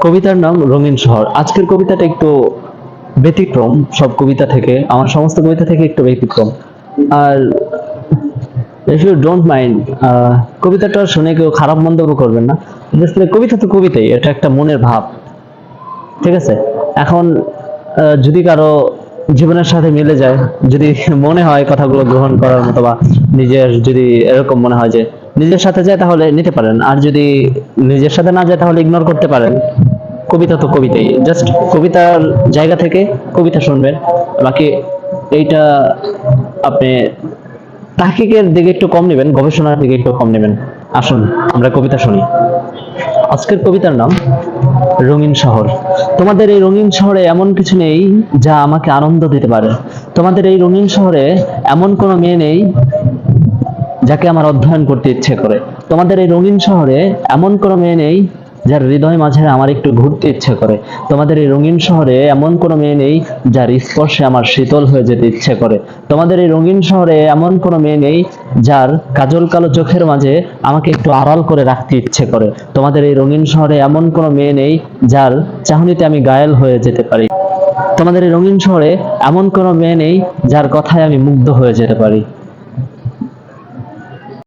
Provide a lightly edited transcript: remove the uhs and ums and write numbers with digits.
কবিতার নাম রঙিন শহর। আজকের কবিতাটা একটু ব্যতিক্রম, সব কবিতা থেকে, আমার সমস্ত কবিতা থেকে একটু ব্যতিক্রম। আর ইফ ইউ ডোন্ট মাইন্ড, কবিতাটা শুনে কেউ খারাপ মন্তব্য করবেন না। Basically কবিতা তো কবিতাই, এটা একটা মনের ভাব। ঠিক আছে? এখন যদি কারো জীবনের সাথে মিলে যায়, যদি মনে হয় কথাগুলো গ্রহণ করার মতো, বা নিজের যদি এরকম মনে হয় যে নিজের সাথে যায়, তাহলে নিতে পারেন। আর যদি নিজের সাথে না যায়, তাহলে ইগনোর করতে পারেন। কবিতা তো কবিতাই, জাস্ট কবিতার জায়গা থেকে কবিতা শুনবেন। বাকি এইটা আপনি তাহকিকের দিকে একটু কম নেবেন, গবেষণার দিকে একটু কম নেবেন। আসুন আমরা কবিতা শুনি। আজকের কবিতার নাম রঙিন শহর। তোমাদের এই রঙিন শহরে এমন কিছু নেই যা আমাকে আনন্দ দিতে পারে। তোমাদের এই রঙিন শহরে এমন কোনো মেয়ে নেই যাকে আমার অধ্যয়ন করতে ইচ্ছে করে। তোমাদের এই রঙিন শহরে এমন কোনো মেয়ে নেই যার হৃদয় মাঝে আমার একটু ঘুরতে ইচ্ছে করে। তোমাদের এই রঙিন শহরে এমন কোনো মেয়ে নেই যার স্পর্শে আমার শীতল হয়ে যেতে ইচ্ছে করে। তোমাদের এই রঙিন শহরে এমন কোনো মেয়ে নেই যার কাজল কালো চোখের মাঝে আমাকে একটু আড়াল করে রাখতে ইচ্ছে করে। তোমাদের এই রঙিন শহরে এমন কোনো মেয়ে নেই যার চাহনিতে আমি ঘায়েল হয়ে যেতে পারি। তোমাদের এই রঙিন শহরে এমন কোনো মেয়ে নেই যার কথায় আমি মুগ্ধ হয়ে যেতে পারি।